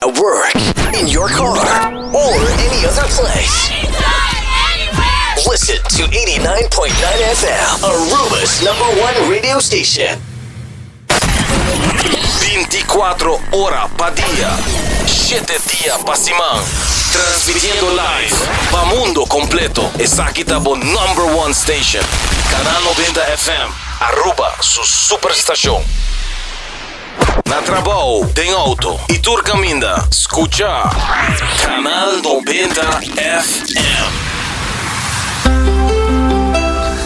At work, in your car, or any other place. Listen to 89.9 FM, Aruba's #1 radio station. 24 horas pa' día, 7 días pa' semana. Transmitiendo live pa' mundo completo. Esa aquí está por #1 station. Canal 90 FM, Aruba, su superestación. Na trabajo, tem auto e tur caminda, escucha Canal 90 FM.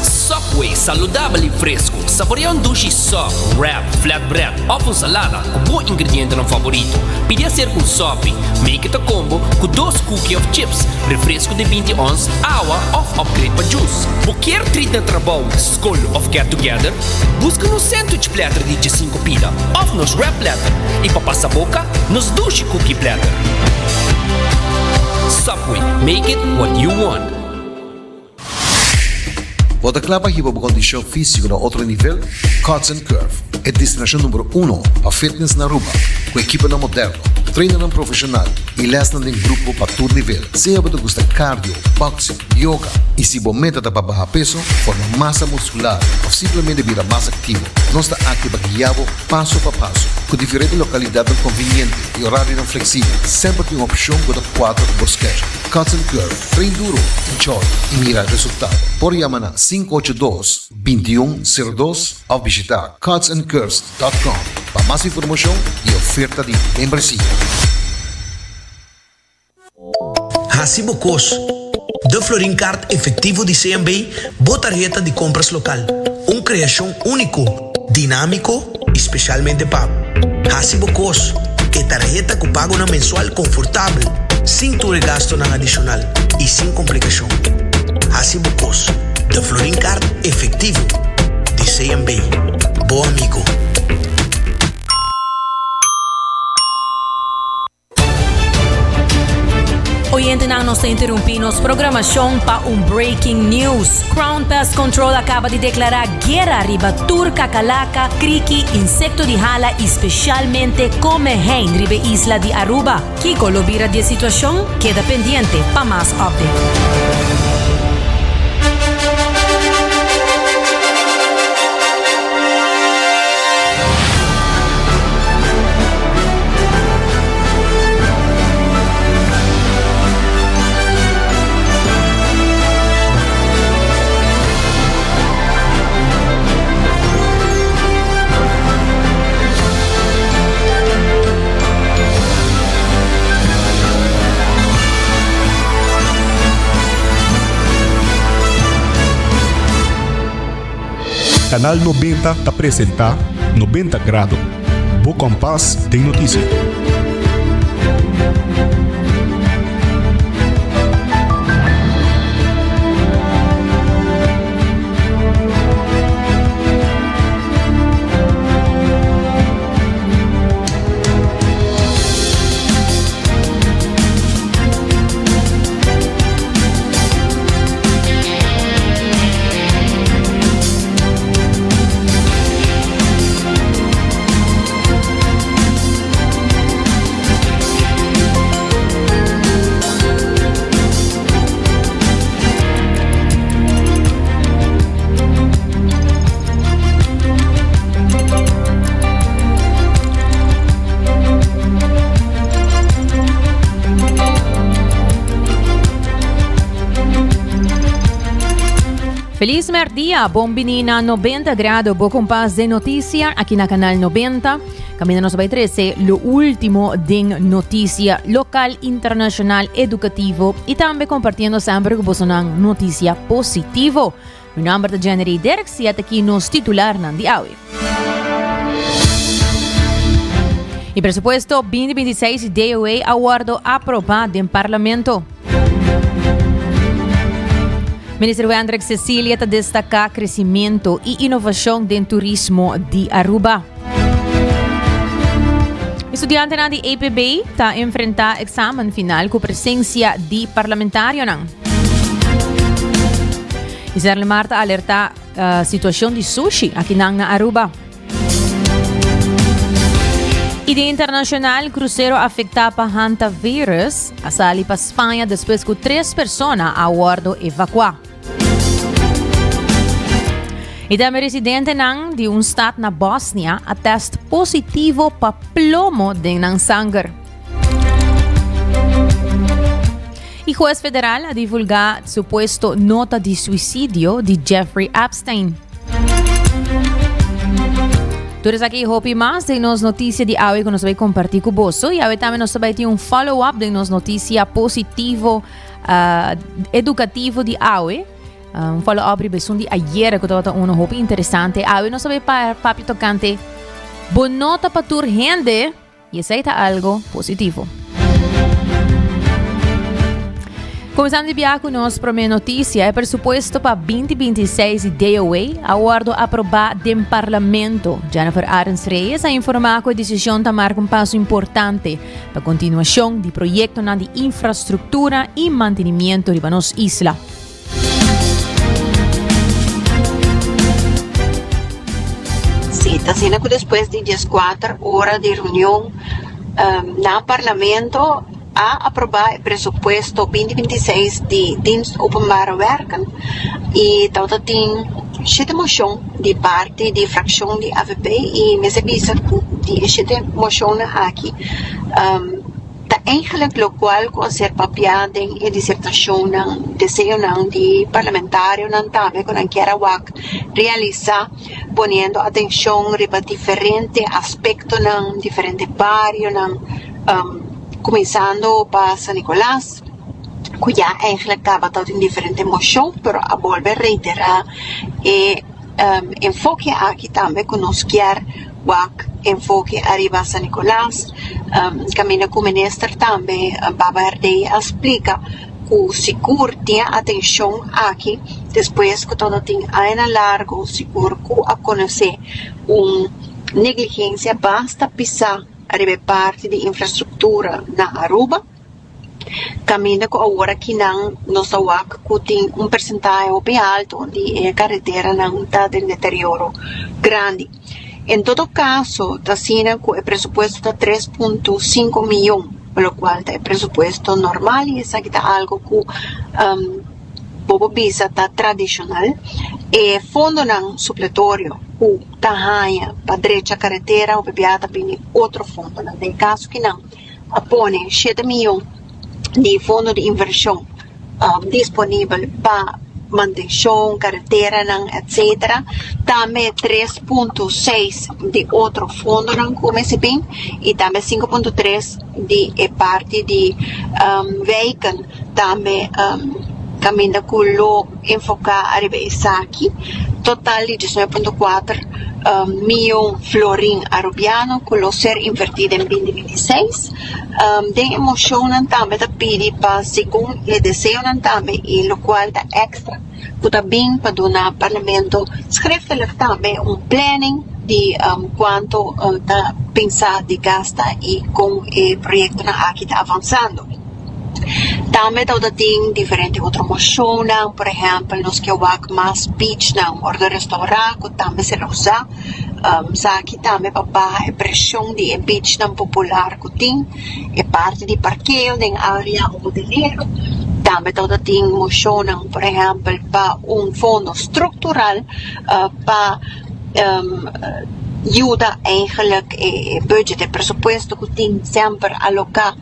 Subway, saudável e fresco. Saboreia um sushi soft, wrap, flatbread, ou salada com bom ingrediente no favorito. Pide a ser com sope. Make it a combo com 2 cookies of chips, refresco de 20 ons, água ou upgrade para juice. Qualquer treat na trabalho, school of get together, busca no sandwich platter de 5 pila, ou nos wrap platter. E para passar a boca, nos sushi cookie platter. Subway, make it what you want. Bota clapa hiba bu kondisyon físico na outro nível? Cuts and Curve é destinação número 1 para fitness na Aruba, com equipa na moderno, treino na profissional e lesson em grupo para todo nível. Se você gosta de cardio, boxing, yoga e se você meta para baixar peso, forma massa muscular ou simplesmente vira mais ativo, nós está aqui para guiá-lo passo a passo, com diferentes localidades convenientes e horário não flexível. Sempre tem uma opção para 4 por schedule. Cuts and Curve, treino duro, enjoy e mira resultado. Por chamar na 582-2102 ou visitar cutsandcurves.com para mais informação e oferta de membresia. Hasibo Cos, de Florin Card efetivo de CMB, tarjeta de compras local. Criação único, dinâmico, especialmente pago. Hasibo Cos, que tarjeta que pago na mensual confortável, sem tu gasto na adicional e sem complicação. Hasibo Cos, de Florin Card efetivo de CMB. Bom amigo. Oyente não nos interrompimos programação para breaking news. Crown Pest Control acaba de declarar guerra riba turca, calaca, criqui, insecto de hala, especialmente come hen riba isla de Aruba. Kiko lo vira de situação? Queda pendiente para mais update. Canal 90 te apresenta 90 Graus. Bo Compass tem notícia. Feliz merdia, bom menina 90 graus, bo compás de notícia aqui na Canal 90. Camina nos vai trazer o último de notícia local, internacional, educativo e também compartilhando sempre com você notícia positivo. Meu nome é Jenny Derek, e aqui nos titular na diário. E presupuesto 2026 DOA aguardo aprovado em parlamento. Ministro André Cecília está destaca crescimento e inovação do turismo de Aruba. Estudiante na de APB está enfrentar exame final com presença de parlamentário. Isabel Marta alerta a situação de sushi aqui na Aruba. E de internacional, cruzeiro afeta pa hantavirus, asali pa Espanha depois que 3 pessoas a bordo evacuar. E também residente de um estado na Bósnia atesta positivo para plomo de sangue. E o juiz federal a divulgar suposto nota de suicídio de Jeffrey Epstein. Todos aqui hopi mais de nos notícias de hoje que nós vamos compartilhar com você. E hoje também nós vamos ter um follow-up de nos notícia positivo educativo de hoje. Um follow-up de versão de ayer que estava um hopi interessante. Hoje nós vamos para papi tocante boa nota para tur gente e aceita algo positivo. Começando de viajar com nossa primeira notícia, é presupuesto para 2026 de DOA, aguardo aprovar do Parlamento. Jennifer Arens Reyes a informar que a decisão está marcando um passo importante para a continuação do projeto de infraestrutura e mantenimento de nossa isla. Sí, está sendo que depois de 14 horas de reunião no Parlamento, a aprovar o presupuesto 2026 de dienst openbare werken e tota tem 7 moção de parte de fração de AVP e me serviço de 7 moção aqui tá eigenlijk local com ser papiadem e dissertação ng desejo ng de parlamentário ng também com quer realizar ponendo atenção para diferente aspecto ng diferente barrio ng começando para San Nicolás, que já eigenlijk estava todo em diferente emoção, pero a volver a reiterar e enfoque aqui também que nós quer enfoque arriba a San Nicolás, caminho com o ministro também, Babardei explica que o seguro tinha atenção aqui, depois que todo tem ainda largo, o seguro que a conhecer negligência basta pisar arriba parte de infraestrutura na Aruba, caminho com agora que não nos awak que tem percentagem bem alto de carretera não está em deterioro grande. Em todo caso, está sendo que o presupuesto está 3.5 milhões, pelo qual é presupuesto normal e isso aqui está algo que Bobo Bisa está tradicional e fundo não supletório o tahanha para direita carretera o bebiata bem outro fundo não tem caso que não apone 7 milhões de fundo de inversão disponível para manutenção carretera não etc também 3.6 de outro fundo não comece bem e também 5.3 de parte de veículo também caminho com o enfocar arriba aqui total de 19.4 milhão florin arubiano que lo ser invertido em 2026 de emoção também está pedindo para segundo o desejo também e lo qual está extra que está bem para donar parlamento escreve também planning de quanto está pensado de gasta e com o projeto aqui está avançando. Também tem diferentes outras moções, por exemplo, nós que mais beach, ou de restaurante, que também se usa. Aqui também para a pressão de beach popular que tem, é parte de parqueio em área hoteleira. Também tem moções, por exemplo, para fundo estrutural para ajuda eigenlijk o budget, o presupuesto que tem sempre alocado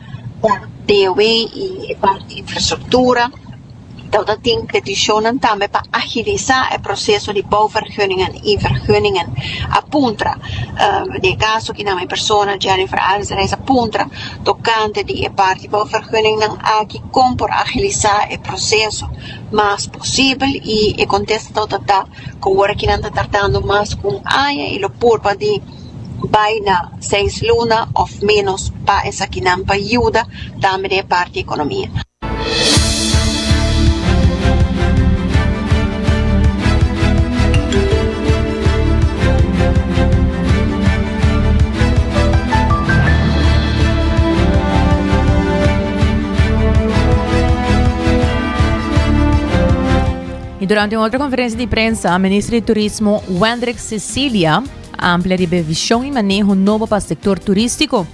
DOE e parte de infraestrutura. Então, tem petitionen também para agilizar o processo de bouwvergunningen e vergunningen. Apunta, de caso que uma pessoa, Jennifer Arens, apunta, tocante de parte de bouwvergunningen, aqui como por agilizar o processo mais possível e o contexto todo está com o que não está tratando mais com área e o porpa de vai na 6 lunas ou menos para essa que não ajuda também a parte da economia. E durante uma outra conferência de imprensa, a ministra de Turismo, Wendrik Cecilia, amplia revisión y manejo nuevo para el sector turístico.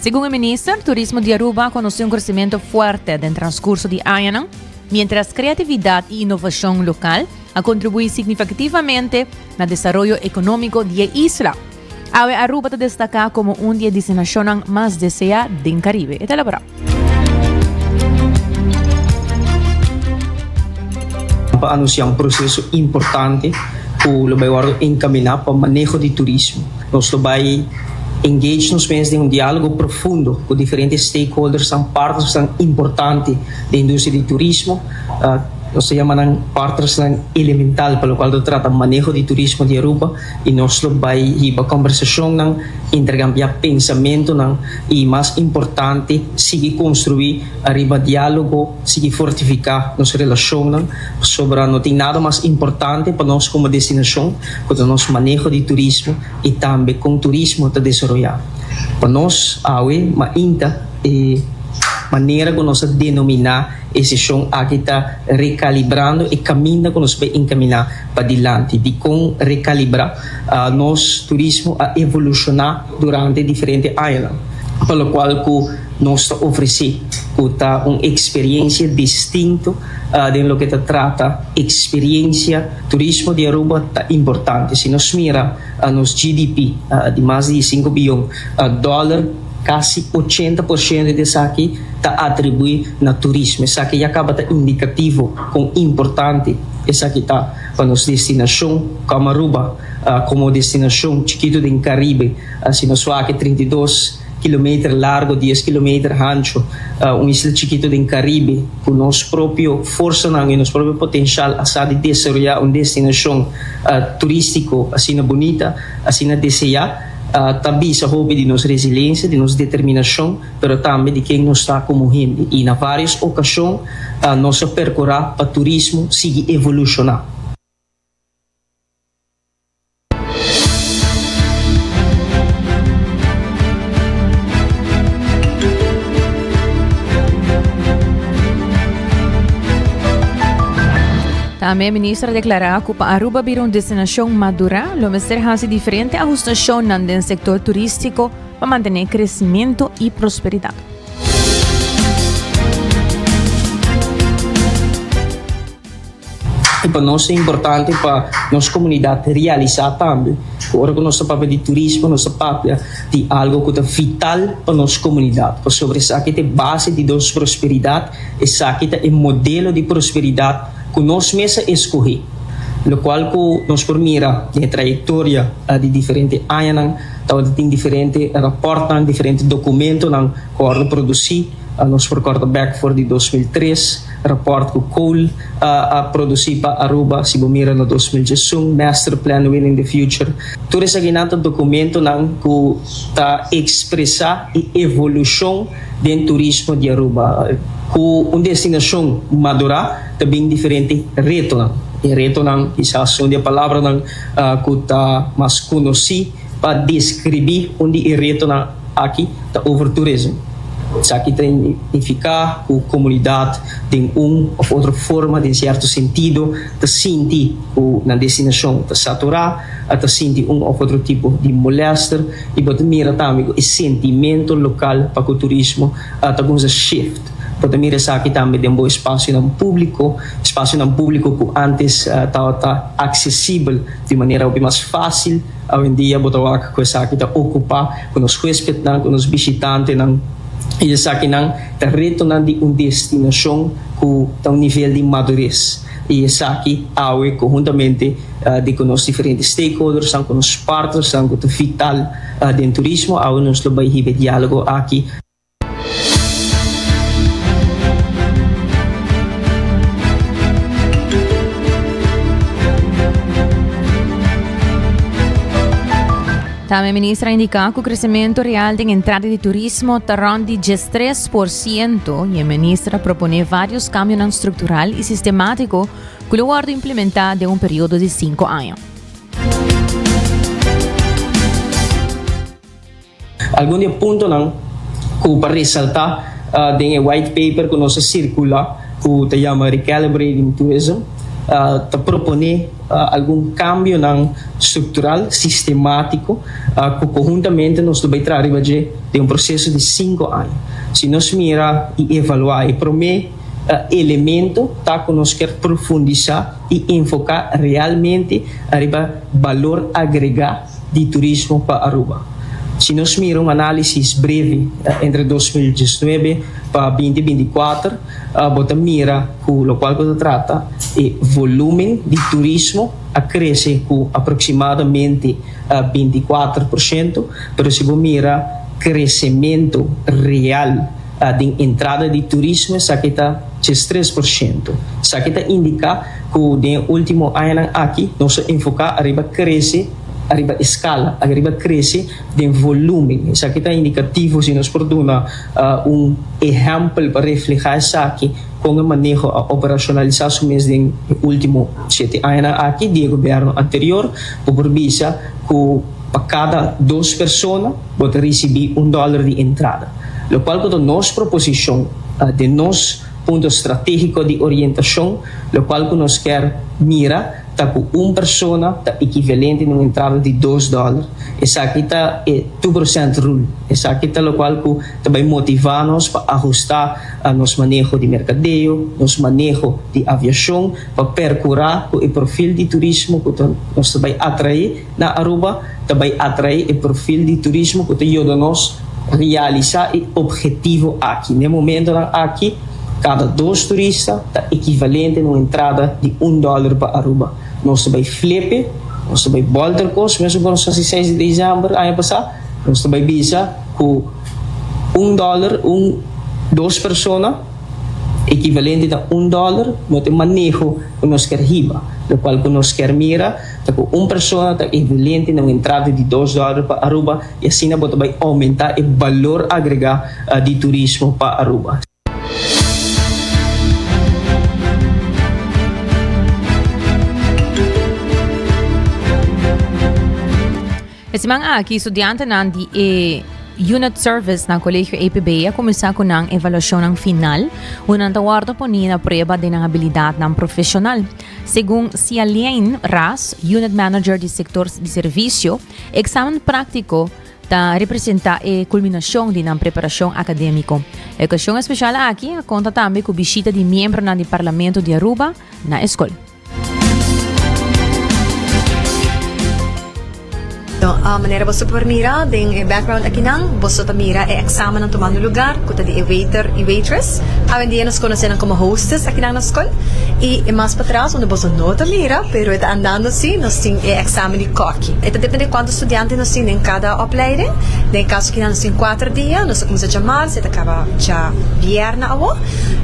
Según el ministro, Turismo de Aruba conoció un crecimiento fuerte en el transcurso de año, mientras creatividad y innovación local ha contribuido significativamente al desarrollo económico de la isla. Aruba te destaca como un de destinación más deseada del Caribe. Esta es la palabra. Para anunciar un proceso importante que lo va a encaminar para el manejo de turismo. Nos lo va a engage nos en un diálogo profundo con diferentes stakeholders, son partes tan importantes de la industria de turismo. Nos llaman partes elemental para lo cual se trata el manejo de turismo de Aruba y nos lo va a conversación, intercambiar pensamiento y más importante, seguir construir arriba diálogo, seguir fortificar nuestra relación sobre no tiene nada más importante para nosotros como destinación, con nuestro manejo de turismo y también con turismo de desarrollar. Para nosotros, maneira que nós denominar esse chão aqui está recalibrando e caminha que nós vai encaminhar para diante de com recalibrar nosso turismo a evolucionar durante diferentes anos, pelo qual que nós oferecemos uma experiência distinta de lo que trata experiência turismo de Aruba tá importante. Se nós mira nos GDP de mais de $5 bilhões, quase 80% desse aqui está atribuído no turismo. Isso aqui acaba de indicativo com importante. Isso aqui está para nossa destinação como Aruba, como destinação chiquito do Caribe. Se nós aqui 32 km largo, 10 km ancho, isla chiquito do Caribe, com nosso próprio força e nosso próprio potencial a de desenvolver uma destinação turístico assim bonita, assim desejar. Também se houve de nossa resiliência, de nossa determinação, mas também de quem nós está como gente. E, na várias ocasiões, nossa percorrer para o turismo sigue evolucionar. Também a ministra declarou que para Aruba vir uma destinação madura, o ministério faz diferente ajustação no setor turístico para manter crescimento e prosperidade. E para nós é importante para nossa comunidade realizar também. Agora que nosso papel de turismo, nosso papel de algo que é vital para nossa comunidade. Por sobre isso aqui é base de nossa prosperidade, isso aqui é modelo de prosperidade que nós mesmos escolher, no qual que nós por mira a trajetória de diferentes anos, tem diferentes raportes, diferentes documentos que nós produzir. Nós por quarterback for de 2003, rapport que Cole produziu para Aruba, se mira no 2016, Master Plan Winning the Future. Tudo esse documento que está expressar a evolução do turismo de Aruba. Com uma destinação madura, também diferente reto. E reto quizás uma palavra que está mais conhecida para descrever onde é reto aqui está over turismo. Isso aqui tem significar que a comunidade tem uma ou outra forma, de certo sentido, de sentir na destinação de saturar, de sentir ou outro tipo de moléstia e pode mirar também o sentimento local para o turismo, está com um shift. Pode mirar aqui também tem um bom espaço no público que antes estava acessível de maneira mais fácil. Hoje em dia, pode coisa aqui está ocupar com os hóspedes, com os visitantes, e isso aqui está retornando de uma destinação com um nível de madurez. E isso aqui, conjuntamente com os diferentes stakeholders, com os partners, com o vital do turismo, nós vamos ter diálogo aqui. Também a ministra indicou que o crescimento real da entrada de turismo está ronda de 3% e a ministra propõe vários cambios estrutural e sistemáticos que o guarda implementar de um período de 5 anos. Alguns pontos que para ressaltar tem white paper que nós circula que se chama Recalibrating Tourism. te propone algum cambio estrutural, sistemático, que conjuntamente nós vai trabalhar de um processo de 5 anos. Se nós mira e evaluar e prometer elemento, tá que nós quer profundizar e enfocar realmente arriba valor agregado de turismo para Aruba. Se nós miramos análise breve entre 2019 para 2024, bota mira com o qual se trata o volume de turismo a crescer com aproximadamente 24%, mas se você mira crescimento real de entrada de turismo, isso aqui está 3%. Isso aqui está indica que no último ano aqui nós enfocar arriba crescer arriba escala, arriba cresce de volume. Isso aqui está indicativo se nós produzimos exemplo para reflejar isso aqui com o manejo operacionalizado mês de último 7 anos aqui do governo anterior, por visa que para cada 2 pessoas pode receber $1 de entrada. Lo qual com a nossa proposição de nosso ponto estratégico de orientação, lo qual que nós quer mira tá com uma pessoa tá equivalente a uma entrada de $2. Essa aqui está 2% rule. Essa aqui está o qual que também motivar nós para ajustar nosso manejo de mercadeio, nosso manejo de aviação, para percurar o perfil de turismo que nós também atrair na Aruba, também atrair o perfil de turismo que ajuda nós realizar o objetivo aqui. No momento aqui, cada 2 turistas está equivalente a uma entrada de $1 para Aruba. Nós também flip, nós também volta cost, mesmo quando nós 6 de dezembro, ano passado, nós também bisa com $1, 2 pessoas, equivalente a $1, mas tem manejo que nós quer riba, do qual que nós quer mira, tá com uma pessoa está equivalente a uma entrada de $2 para Aruba, e assim nós também aumentar o valor agregado de turismo para Aruba. Esse mga aqui, estudyante ng unit service ng Kolehiyo APBEA, kumisa ko ng evaluasyon ng final. Unang tawardo po ni na prueba din ang habilidad ng profesional. Según si Alain Ras, unit manager di sektor di servisyo, examen praktiko ta representa kulminasyon din ng preparasyong akademiko. Ekasyong espesyal aqui, konta tambi ko bisita di miyembro ng di Parlamento di Aruba na eskol. Manera bosto per mira ding background aqui nang bosto ta mira examen ng tumano lugar kuta di waiter e waitress awen di nos conocen como hostess aqui nang na school e mais para trás onde bosto nota mira pero está andando assim nos tem examen de coque. Eta depende quanto estudante nos tem em cada opleiding. Den caso que nos tem 4 dias nos começa a chamar se acaba já vierna awo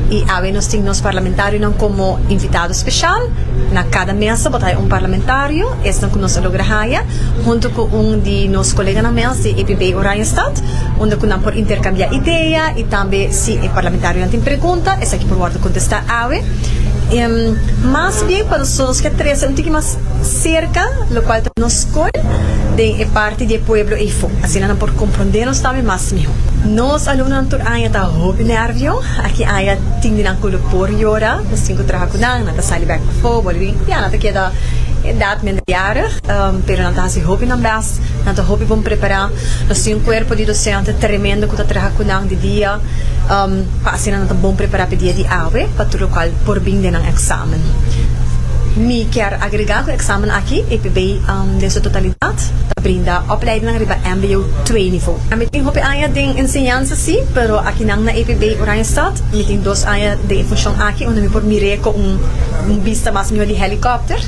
e awen nos tem nos parlamentário não como invitado especial na cada mesa botai parlamentário esse não conosco lograhaya junto com de nossos colegas na mesa de EPB Oranjestad, onde nós por intercambiar ideia e também se o parlamentário não tem pergunta, essa aqui por guarda contestar ave. Mas bem para os que três um pouquinho mais cerca, lo qual nos escolhe de parte do pueblo e fo, assim não por compreender-nos também mais melhor. Nós alunos tur aya ta hobi nervio, aqui aya tingin ang kulo por yora, nós tingo trabalho nang nata sali back fo, boli, ya nata queda edad minderjarig, pero não está assim hobby não bas, não está hobby bom preparar, nós temos corpo de docente tremendo que está trabalhando de dia, para assim não está bom preparar para dia de ave, para tudo qual por bem de um examen. Me quer agregar o examen aqui, EPB de sua totalidade, brinda opleiding riba MBO 2 niveau. Kami ting hopi aya ding enseñanza sí, pero aqui nang na EPB Oranjestad, mi ting 2 aya de função aqui, onde me por mire com vista mais melhor de helicóptero.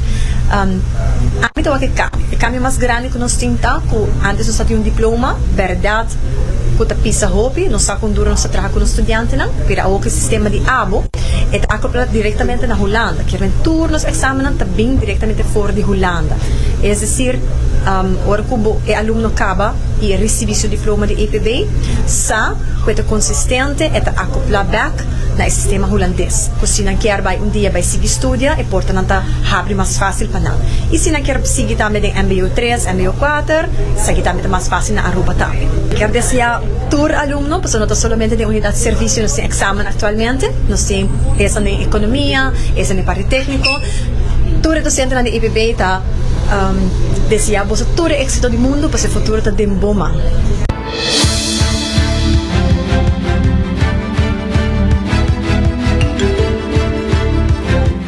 Ami tawa que cambio mais grande que nós tinta, que antes nós tinha diploma, verdade, que ta pisa hopi, nós sa condura nós trabalha com os estudiantes não, pero o que sistema de abo, é acoplado diretamente na Holanda, que é turnos examen também diretamente fora de Holanda. É decir, ora cubo é aluno acaba e recebe seu diploma de EPB, sa que consistente é acoplar back na sistema holandês. Se não quer vai dia vai seguir estudia e portanto abre mais fácil para não. E se não quer seguir também em MBO 3, MBO 4, seguir também mais fácil na Aruba também. Quer desejar tour aluno, porque não está somente de unidade de serviço, nós temos examen atualmente, nós temos essa na economia, essa na parte técnico, Tudo ito siyempre na ni IPB ta deseamos todo o éxito do mundo para o futuro ta Dimboma.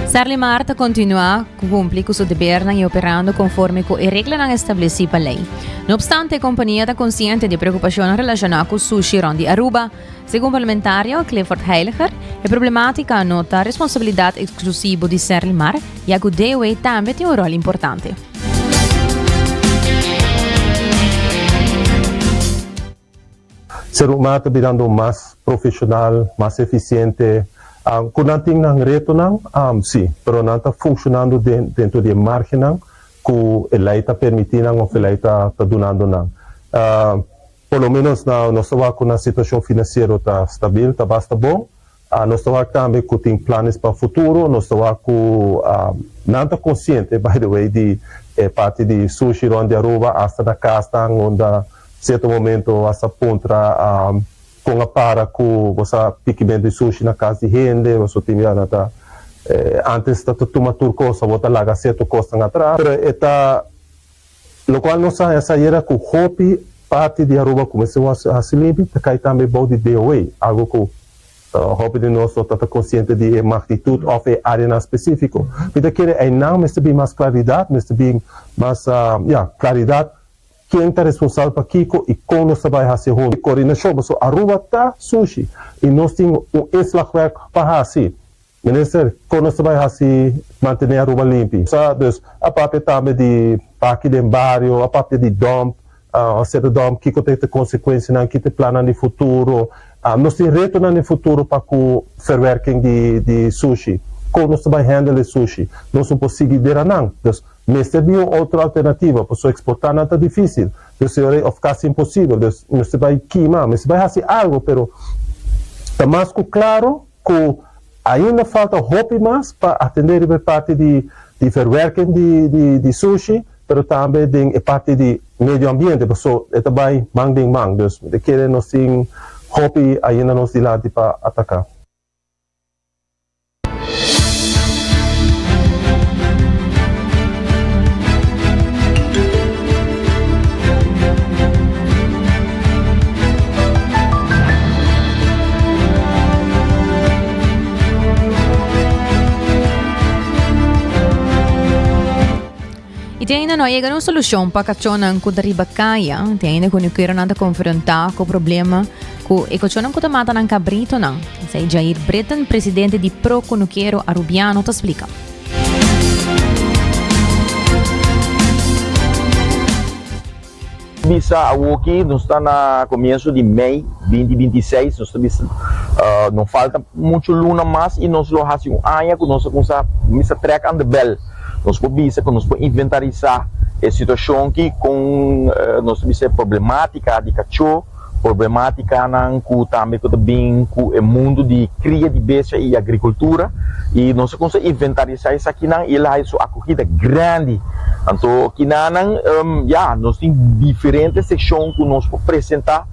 Sarlimar continua a cumprir com o seu dever e operando conforme com a regra estabelecida pela lei. No obstante, a companhia está consciente de preocupação relacionada com o sushi de Aruba. Segundo o parlamentário Clifford Heiliger, a problemática nota a responsabilidade exclusiva de Sarlimar e a DOE também tem um rol importante. Sarlimar está virando mais profissional, mais eficiente. Kung nating ng reto sim, pero nanta funcionando dentro de margem que ela está permitindo ou ela está donando por lo menos nós estamos com uma situação financeira tá estável, está bastante bom. Nós estamos também com planos para o futuro, nós estamos com nanta consciente, by the way, de parte de sushi onde Aruba hasta na casa onde certo momento essa pontra com a para que você pique de sushi na casa de gente, você tem nada antes de tomar turco, você bota lá certo costa atrás, pero eta lo qual não sai essa era que o hobby parte de Aruba começou a se limpar, cai também bom de DOE, algo que o hobby de nós está consciente de magnitude ou área específica. Então quer não, mas tem mais claridade, mas tem mais claridade. Quem está responsável para Kiko e como nós vai fazer a coordenação. Mas Aruba está sushi e nós temos slagwerk para fazer. Minister, como nós vai fazer manter Aruba limpo. Então, a parte também de parque de barrio, a parte de dump, a ser dump, Kiko tem consequências, que tem plano no futuro. Nós temos reto no futuro para o verwerking de sushi. Como nós vai handle sushi. Nós não podemos seguir não. Mas tem outra alternativa, para exportar não é difícil, ou ficar impossível, você vai queimar, mas você vai fazer algo, mas está mais claro que ainda falta hobby mais para atender a parte de verwerking de sushi, mas também a parte de meio ambiente, porque é também mang, então querem nós ter hobby ainda nós de lá para atacar. E tem ainda não chega uma solução para a cachonan que deriva caia, tem ainda quando quero nada confrontar com o problema que a cachonan que mata não cabrito não. Sei Jair Breton, presidente de Pro Conuqueiro Arubiano, te explica. Visa aqui, nós está no começo de maio 2026, não falta muito luna mais e nós vamos fazer um ano que nós vamos começar a track on the bell. Nós podemos inventarizar a situação que com nós vamos problemática de cachorro, problemática também com o mundo de cria de bestia e agricultura e nós conseguimos inventarizar isso aqui e lá é uma acolhida grande. Então aqui nós temos diferentes secções que nós podemos apresentar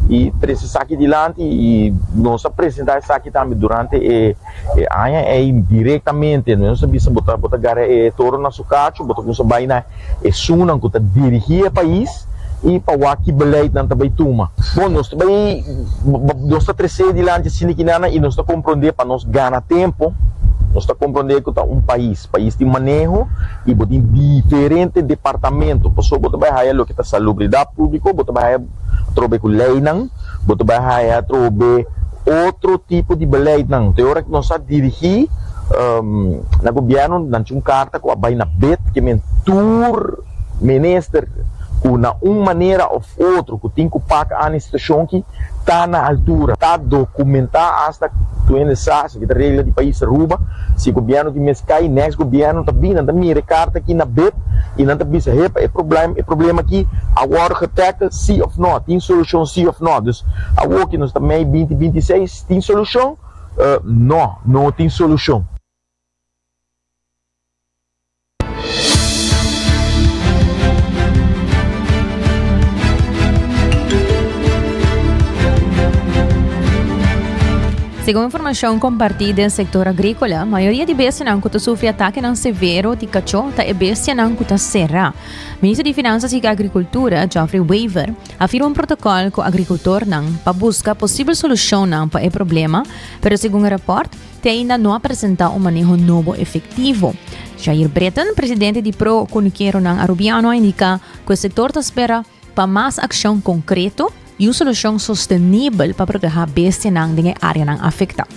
e precisar aqui adiante e nós apresentar isso aqui também durante a ano diretamente nós sabemos botar toro na sucacho botar com vai na sunan que dirigir o país e para o aqui beleza não também tuma bom nós também nós está crescendo adiante assim que nada e nós está compreender para nós ganhar tempo nós está compreender que está país de manejo e tem diferentes departamentos pessoa botar vai o que está salubridade pública botar vai trobe com lei não botar vai trobe outro tipo de lei não tem hora que nós está dirigir na governo não tinha carta com a vai na bet que mentor minister na uma maneira ou outra que tem que pagar a situação que está na altura está documentar hasta tu ainda sabe que a regra de país Aruba se o governo de Mescai next governo está vindo da minha carta aqui na BEP e não está vista é problema aqui agora que tackle Sea of North tem solução Sea of North dus agora que nós também 2026 tem solução não tem solução. Segundo informação compartida do setor agrícola, a maioria de bestia não que sofre ataque não severo de cachorro e bestia não que será. O ministro de Finanças e Agricultura, Geoffrey Weaver, afirma protocolo com o agricultor para buscar possível solução para o problema, mas segundo o reporte, ainda não apresenta um manejo novo efetivo. Jair Breton, presidente de Pro Conquero Arubiano, indica que o setor espera para mais ação concreta e uma solução sustentável para proteger a bestia na área afetada.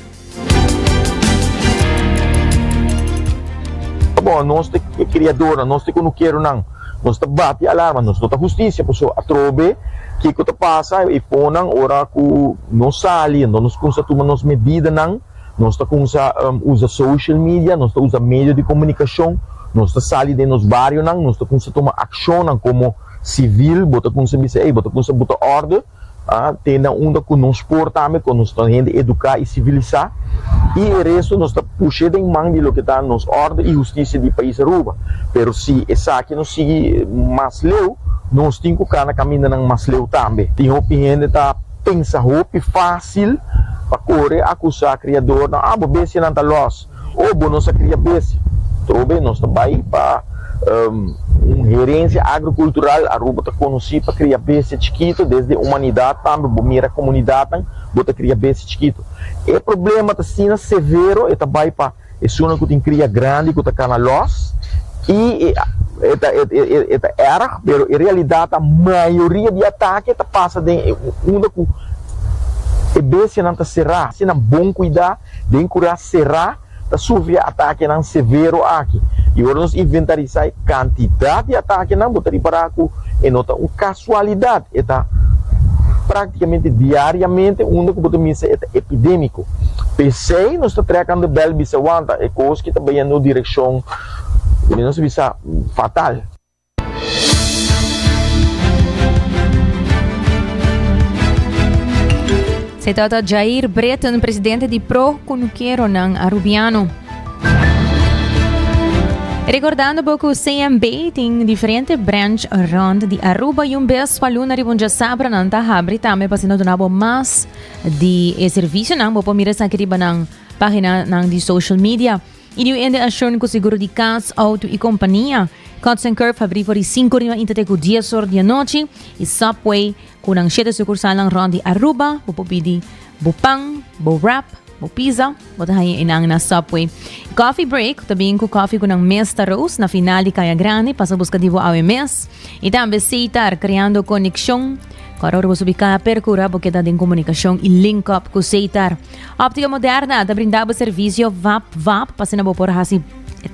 Bom, nós temos criadora, nós temos Conquero, nós temos bate alarma, nós temos justiça, pessoal, a trobe, que passa e põe ora que não sai, nós tomamos medidas, nós usa social media, nós usa meio de comunicação, nós saímos de nos bairros, nós tomar ação como civil, bota ordem, tem onda que nós portamos, que nós temos educar e civilizar, e o resto nós puxamos em mão de lo que está nos ordem e justiça do país Aruba. Pero se essa aqui não sigue mais leu, nós temos que ficar na caminho mais leu também. Tem opinião de pensar fácil para correr acusar criador na bestia não está los ou bom nós cria bestia trobe nós também para uma gerência agrocultural Aruba está conhecido para criar bestia chiquito desde a humanidade também mira a comunidade bota criar bestia chiquito e problema está sendo severo e também para é uma que tem cria grande que está cana los e era pero em realidade a maioria de ataque está passa de uma e bestia não está será, se não bom cuidar, de curar será, está sofrer ataque não severo aqui. E agora nós inventarizar a quantidade de ataque não botar para aqui, e nota uma casualidade, está praticamente diariamente, onde que botar é epidêmico. Pensei, nós está trazendo bel bisawanta, e coisa que está bem na direção, não se bisa fatal. Se trata de Jair Breton, presidente de Pro Conquero Arubiano. Recordando que o CMB tem diferentes branches around de Aruba e vez para luna ribonja sabra não tá abre também para sendo donado mais de serviço não vou mirar essa aqui na página de social media e de ainda achar que o seguro de casa, auto e companhia Hudson Curve abriu por 5 horas até 10 horas da noite e Subway com ang 7 sucursal ng Ron de Aruba, po pidi bupang, bo wrap, bo pizza, bo tayo inang na Subway. Coffee break, tabihin ko coffee ko ng Mesta Rose na final de Kaya Grande, pasa busca divo awe mes. E também citar, criando conexão, para o subika percura porque dá em comunicação e link up com citar. Óptica Moderna, da brindava serviço VAP, passando por hasi,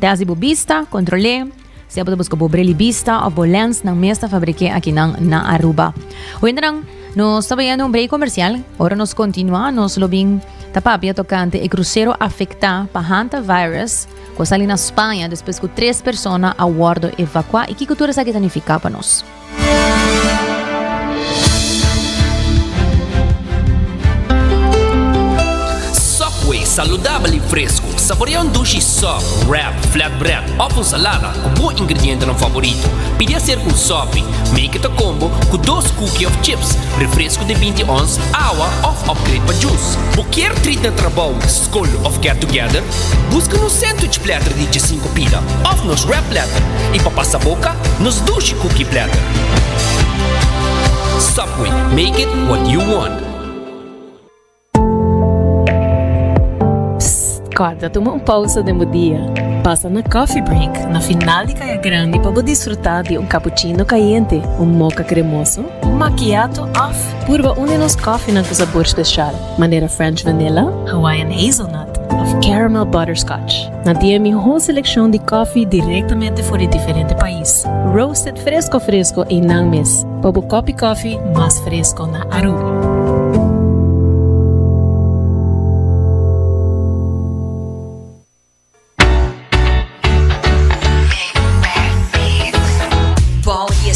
tesi bobista, controle, se apa busca bobreli bista ou bolens ng Mesta fabrique aqui na Aruba. O ainda nos sabayan um break comercial, ora nos continua, nos lobing tapapia tocante e cruzeiro afecta pa hantavirus, com sali na Espanha, depois que 3 pessoas a bordo evacuar e que cultura sa kitanifica pa nos. Saludável e fresco. Saboreia dushi soft, wrap, flatbread, ou salada com bom ingrediente no favorito. Pedia ser com sopi, make it a combo com 2 cookies of chips, refresco de 20 ons, água of upgrade para juice. Qualquer treat na trabalho, school of get together, busca no sandwich platter de 5 pila, of nos wrap platter, e para passar boca, nos dushi cookie platter. Subway, make it what you want. Acorda, toma uma pausa de dia. Passa na coffee break, na final de Kaya Grande, para desfrutar de cappuccino caliente, mocha cremoso, macchiato off, purva de nos coffee na sabor especial, maneira French vanilla, Hawaiian hazelnut, of caramel butterscotch. Na dia minha seleção de coffee diretamente fora de diferente país. Roasted fresco em Nangmes, para o coffee mais fresco na Aruba.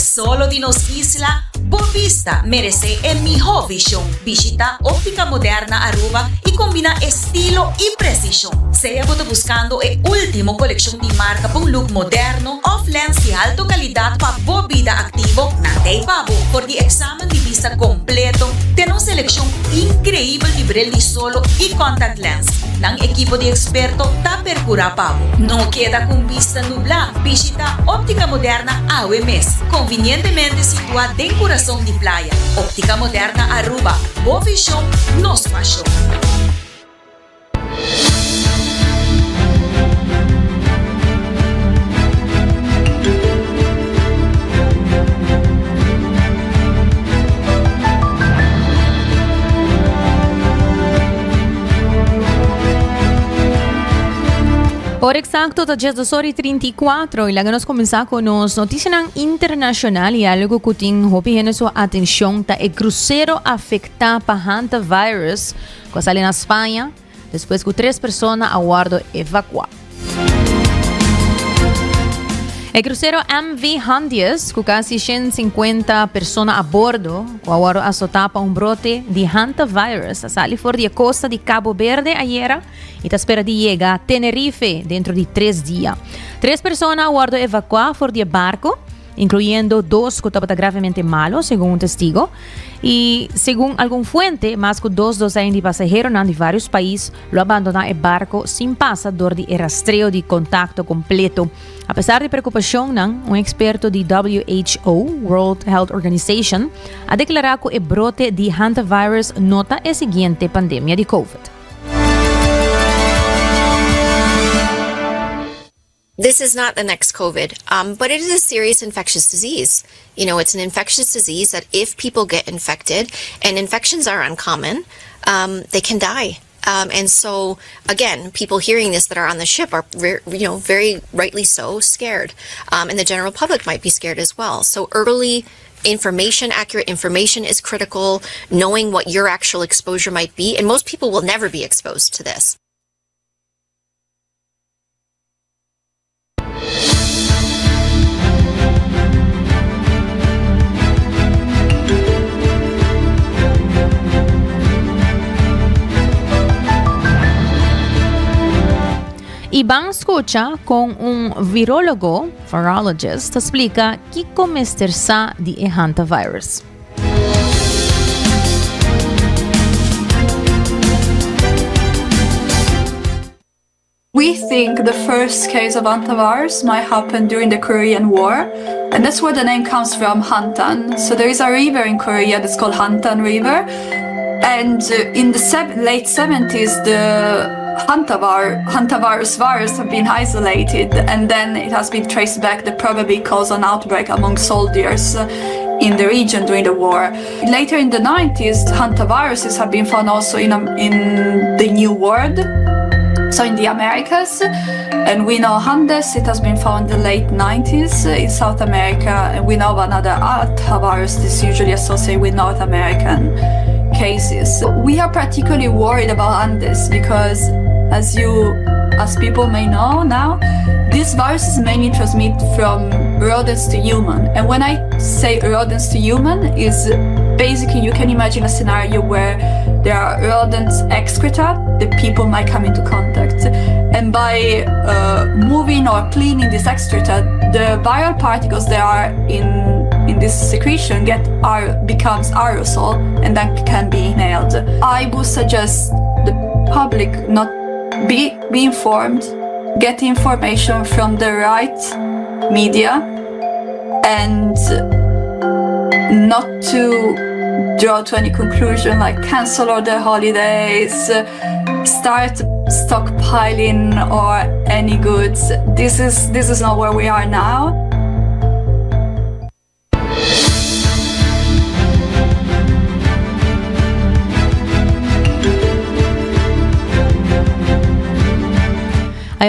Solo de nos isla, Bovista merece el mejor visión. Visita Óptica Moderna Aruba y combina estilo y precisión. Sea buscando el último colección de marca con look moderno, off lens de alta calidad para bobida activo na Pabo. Por el examen de vista completo, tenemos selección increíble de brilli solo y contact lens. Ng equipo de experto ta percura Pabo. No queda con vista nubla. Visita Óptica Moderna AWMS, convenientemente situada en corazón de playa. Óptica Moderna Aruba, boa visión, nos pasión. Por exacto, ta 10:34 ilaga nos começar com nos notícias internacional e algo que tem hopi sua atenção ta e cruzeiro afecta pa hantavirus que sale na Espanha depois que 3 pessoas aguardam evacuar. El crucero MV Hondias, com quase 150 pessoas a bordo, que agora azotava brote de hantavirus, sale fora da costa de Cabo Verde ayer e está espera de chegar a Tenerife dentro de 3 dias. 3 pessoas aguardam evacuar fora do barco, incluyendo 2 que estavam gravemente malos, segundo testigo. E, segundo alguma fonte, mais que 2 dozenas de passageiros de vários países lo abandonaram o barco sem passador de rastreio de contato completo. Apesar de preocupação, um experto de WHO, World Health Organization, ha declarado que o brote de hantavirus nota a seguinte pandemia de COVID. This is not the next COVID, but it is a serious infectious disease. You know, it's an infectious disease that if people get infected, and infections are uncommon, they can die. And so, again, people hearing this that are on the ship are, very rightly so, scared. And the general public might be scared as well. So early information, accurate information is critical, knowing what your actual exposure might be. And most people will never be exposed to this. E vamos escuchar com virólogo, virologist, explica que como estressar de hantavirus. We think the first case of hantavirus might happen during the Korean War, and that's where the name comes from, Hantan. So there is a river in Korea that's called Hantan River, and in the late 70s, the hantavirus virus have been isolated, and then it has been traced back that probably caused an outbreak among soldiers in the region during the war. Later in the 90s, hantaviruses have been found also in the New World, so in the Americas, and we know Handes, it has been found in the late 90s in South America, and we know of another hantavirus that's usually associated with North American cases. We are particularly worried about Andes because, as people may know now, this virus is mainly transmitted from rodents to human. And when I say rodents to human, is basically you can imagine a scenario where there are rodents excreta that people might come into contact. And by moving or cleaning this excreta, the viral particles that are in this secretion becomes aerosol and then can be inhaled. I would suggest the public not be informed, get information from the right media, and not to draw to any conclusion like cancel all the holidays, start stockpiling or any goods. This is not where we are now.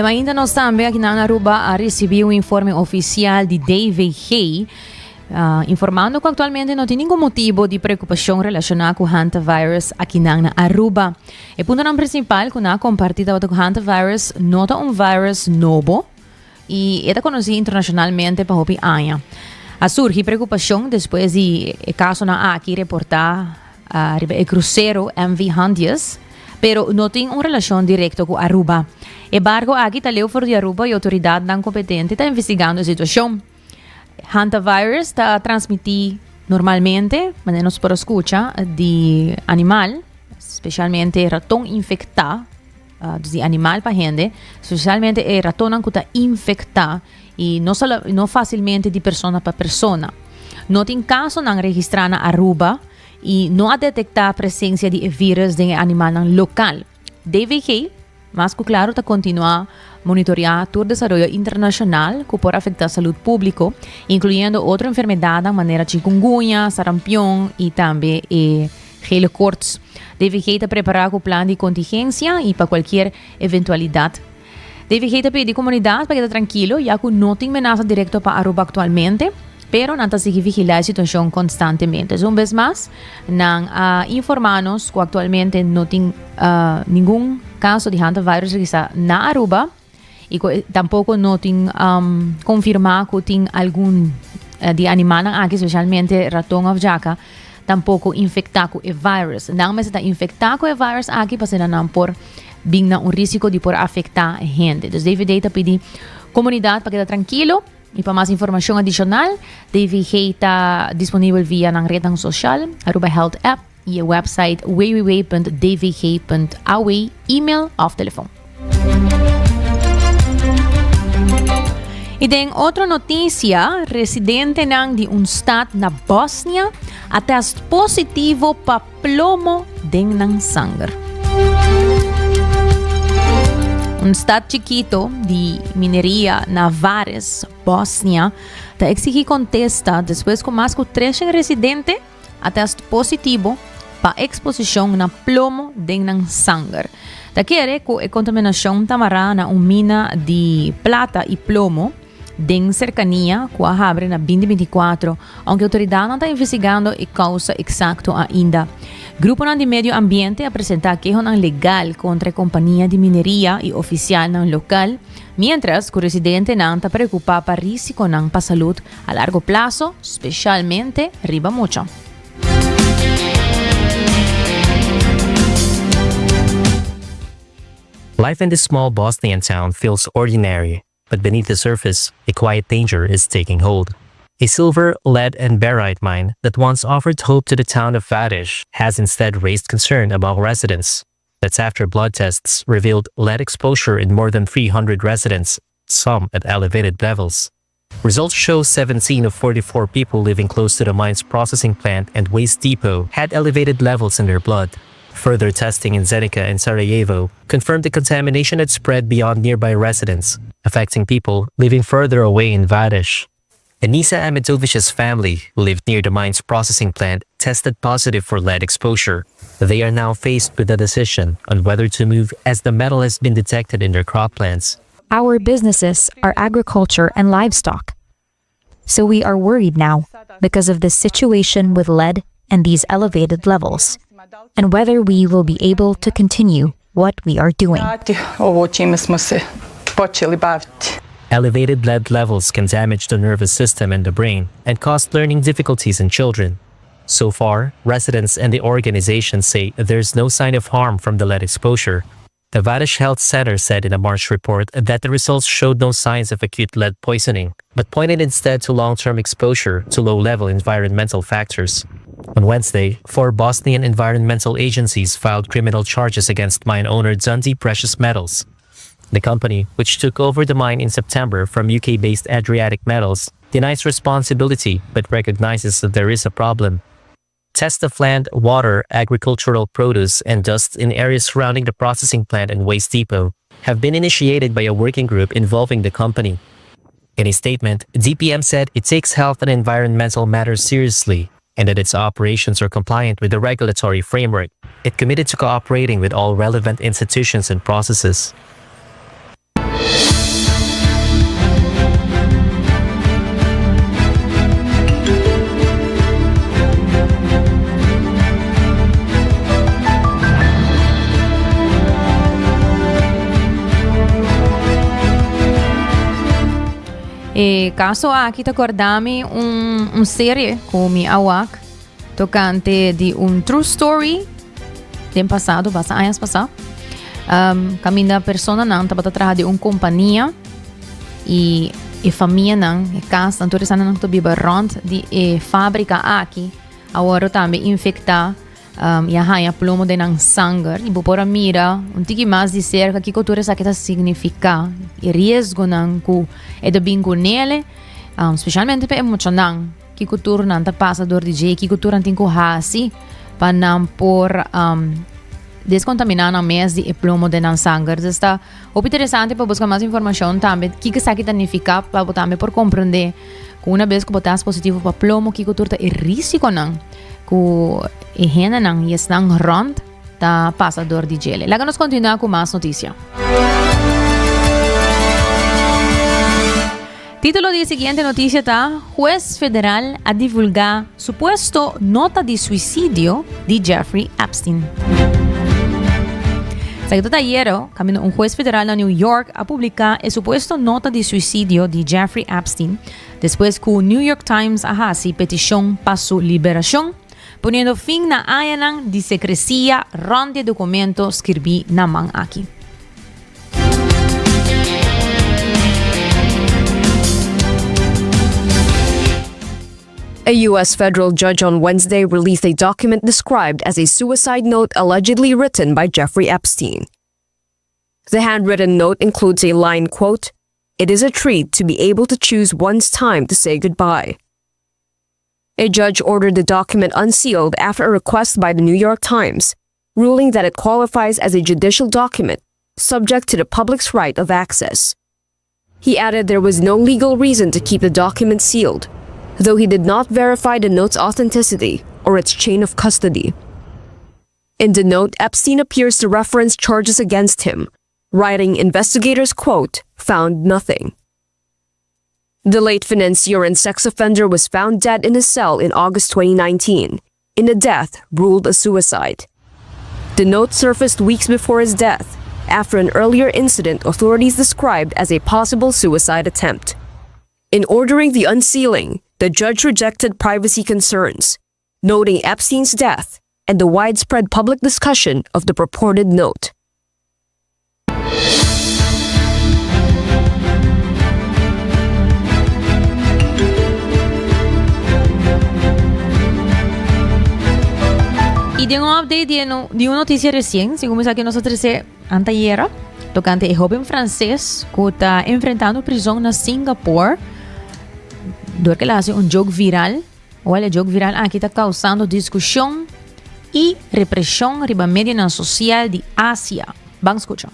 Ainda nós também aqui na Aruba recebeu um informe oficial de David Hay, informando que atualmente não tem nenhum motivo de preocupação relacionada com o hantavirus aqui na Aruba. O ponto principal que na compartilha com o hantavirus nota vírus novo e é conhecido internacionalmente para hopi anos. A surge preocupação depois de caso na aqui reportar o cruzeiro MV Hondias, pero não tem uma relação direta com Aruba. Embargo, aqui está Leofor de Aruba e a autoridade não competente está investigando a situação. Hantavirus está transmitido normalmente, mas não se pode escutar, de animal, especialmente ratão infectado, de animal para gente, especialmente é ratão que está infectado e não facilmente de pessoa para pessoa. Não tem caso não registrar na Aruba e não há detectar a presença de vírus de animal local. DVG, mas claro, está continuar monitorear todo o desenvolvimento internacional que pode afetar a saúde pública, incluindo outras enfermidades, de maneira chikungunya, sarampião e também helicoverpes. DVG está preparado com o plano de contingência e para qualquer eventualidade. DVG está pedindo à comunidade para estar tranquilo, já que não tem ameaça direta para Aruba atualmente, pero não está seguindo vigilar a situação constantemente. Uma vez mais, não informamos que atualmente não tem nenhum caso de hantavirus registrado na Aruba e tampouco não tem confirmado que tem algum de animal aqui, especialmente ratão ou jaca, tampouco infectado com o vírus. Não, mas está infectado com o vírus aqui, para não por bem um risco de por afetar a gente. Então, deve estar pedindo comunidade para estar tranquilo. E para mais informação adicional, DVG está disponível via na rede social, Aruba Health App e o website www.dvg.aw, e-mail ou telefone. E tem outra notícia, residente de um estado na Bósnia atesta positivo para plomo dentro sangue. Um estado chiquito de mineria na Vares, Bósnia, está exigindo contesta depois que mais de 3 residentes atestam positivo para exposição na plomo dentro sangue. Da quer que a contaminação tamará na mina de plata e plomo dentro cercania que a abre na 2024, onde a autoridade não está investigando a causa exata ainda. Grupo de Medio Ambiente apresenta queixa legal contra a companhia de mineria e oficial local, mientras que o residente não está preocupado para risco para a saúde a largo prazo, especialmente riba mucho. Life in this small Bosnian town feels ordinary, but beneath the surface, a quiet danger is taking hold. A silver, lead, and barite mine that once offered hope to the town of Vadish has instead raised concern among residents. That's after blood tests revealed lead exposure in more than 300 residents, some at elevated levels. Results show 17 of 44 people living close to the mine's processing plant and waste depot had elevated levels in their blood. Further testing in Zenica and Sarajevo confirmed the contamination had spread beyond nearby residents, affecting people living further away in Vadish. Anisa Amitovic's family, who lived near the mine's processing plant, tested positive for lead exposure. They are now faced with a decision on whether to move as the metal has been detected in their croplands. Our businesses are agriculture and livestock. So we are worried now because of the situation with lead and these elevated levels, and whether we will be able to continue what we are doing. Elevated lead levels can damage the nervous system and the brain and cause learning difficulties in children. So far, residents and the organization say there's no sign of harm from the lead exposure. The Vadish Health Center said in a March report that the results showed no signs of acute lead poisoning, but pointed instead to long-term exposure to low-level environmental factors. On Wednesday, 4 Bosnian environmental agencies filed criminal charges against mine owner Dundee Precious Metals. The company, which took over the mine in September from UK-based Adriatic Metals, denies responsibility but recognizes that there is a problem. Tests of land, water, agricultural produce, and dust in areas surrounding the processing plant and waste depot have been initiated by a working group involving the company. In a statement, DPM said it takes health and environmental matters seriously and that its operations are compliant with the regulatory framework. It committed to cooperating with all relevant institutions and processes. Caso aqui te acordame série com mi awak tocante de true story do passado, basta anos passado. Kami na persona nang tabatrabaho di companhia e família nang casa tanto sana nang to biba rond di fábrica aqui agora também infectar ya plomo de nang sangue ibo pora mira tiki mais de cerca que cultura sa kita significa e risco nang ku e do bingo nele specialmente pe emocionang que cultura nang ta passa dor de que cultura nang ku hasi pa nang por descontaminar na mês de plomo de nan sangue. Está interessante para buscar mais informação também. Que está aqui significa para também por compreender que uma vez que botas positivo para plomo que cultura é risco não. Que higiene não e estão rond da passador de gele. Lá nos continuar com mais notícia. Título de siguiente notícia está: Juez federal a divulgar supuesto nota de suicídio de Jeffrey Epstein. Seguido ayer, un juez federal de New York a publicar el supuesto nota de suicidio de Jeffrey Epstein después que el New York Times hasi petición para su liberación, poniendo fin na ayanan de secrecía ronde documento escribí na man aquí. A U.S. federal judge on Wednesday released a document described as a suicide note allegedly written by Jeffrey Epstein. The handwritten note includes a line, quote, "It is a treat to be able to choose one's time to say goodbye." A judge ordered the document unsealed after a request by the New York Times, ruling that it qualifies as a judicial document subject to the public's right of access. He added there was no legal reason to keep the document sealed, though he did not verify the note's authenticity or its chain of custody. In the note, Epstein appears to reference charges against him, writing investigators, quote, "found nothing." The late financier and sex offender was found dead in his cell in August 2019, in a death ruled a suicide. The note surfaced weeks before his death, after an earlier incident authorities described as a possible suicide attempt. In ordering the unsealing, the judge rejected privacy concerns, noting Epstein's death and the widespread public discussion of the purported note. Y de un update de una noticia recién, según que nosotros anteayer, tocante a joven francés que está enfrentando prisão na Singapura, do que ele hace jogo viral, olha, jogo viral aqui está causando discussão e repressão riba média social de Ásia. Vamos escutar.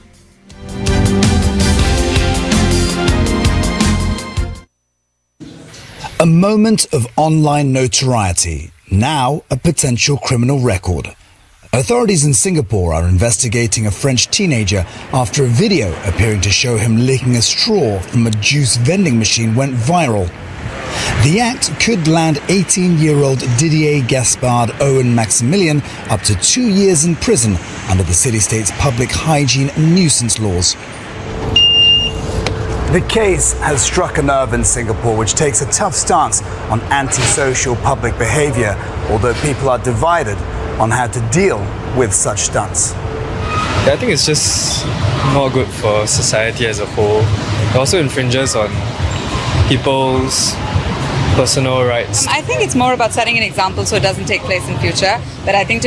A moment of online notoriety, now a potential criminal record. Authorities in Singapore are investigating a French teenager after a video appearing to show him licking a straw from a juice vending machine went viral. The act could land 18-year-old Didier Gaspard Owen Maximilian up to 2 years in prison under the city-state's public hygiene and nuisance laws. The case has struck a nerve in Singapore, which takes a tough stance on antisocial public behavior, although people are divided on how to deal with such stunts. I think it's just not good for society as a whole. It also infringes on people's personal rights. I think it's more about setting an example so it doesn't take place in future, but I think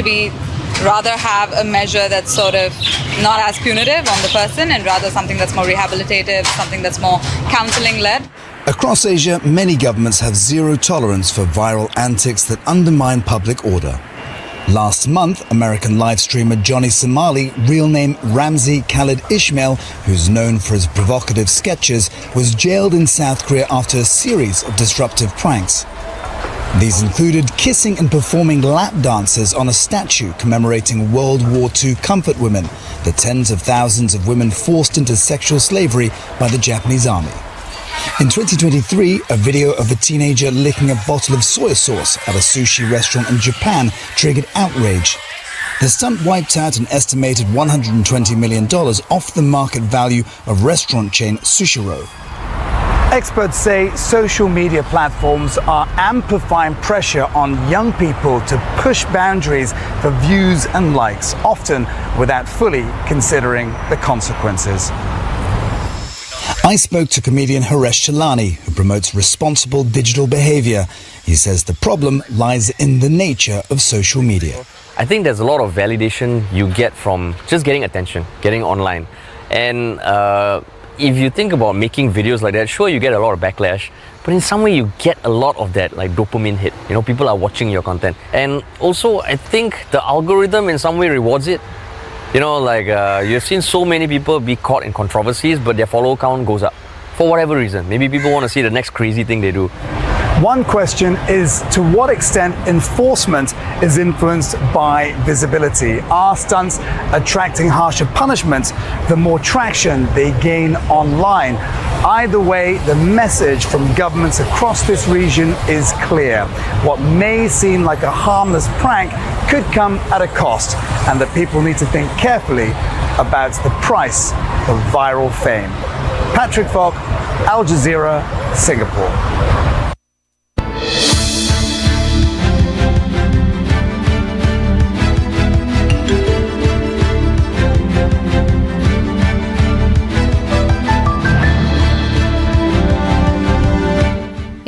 rather have a measure that's sort of not as punitive on the person and rather something that's more rehabilitative, something that's more counseling-led. Across Asia, many governments have zero tolerance for viral antics that undermine public order. Last month, American live streamer Johnny Somali, real name Ramzi Khalid Ismail, who's known for his provocative sketches, was jailed in South Korea after a series of disruptive pranks. These included kissing and performing lap dances on a statue commemorating World War II comfort women, the tens of thousands of women forced into sexual slavery by the Japanese army. In 2023, a video of a teenager licking a bottle of soy sauce at a sushi restaurant in Japan triggered outrage. The stunt wiped out an estimated $120 million off the market value of restaurant chain Sushiro. Experts say social media platforms are amplifying pressure on young people to push boundaries for views and likes, often without fully considering the consequences. I spoke to comedian Haresh Chalani, who promotes responsible digital behavior. He says the problem lies in the nature of social media. I think there's a lot of validation you get from just getting attention, getting online. And if you think about making videos like that, sure, you get a lot of backlash, but in some way you get a lot of that like dopamine hit. You know, people are watching your content. And also, I think the algorithm in some way rewards it. You know, like you've seen so many people be caught in controversies, but their follower count goes up for whatever reason. Maybe people want to see the next crazy thing they do. One question is to what extent enforcement is influenced by visibility. Are stunts attracting harsher punishments the more traction they gain online? Either way, the message from governments across this region is clear. What may seem like a harmless prank could come at a cost, and that people need to think carefully about the price of viral fame. Patrick Falk, Al Jazeera, Singapore.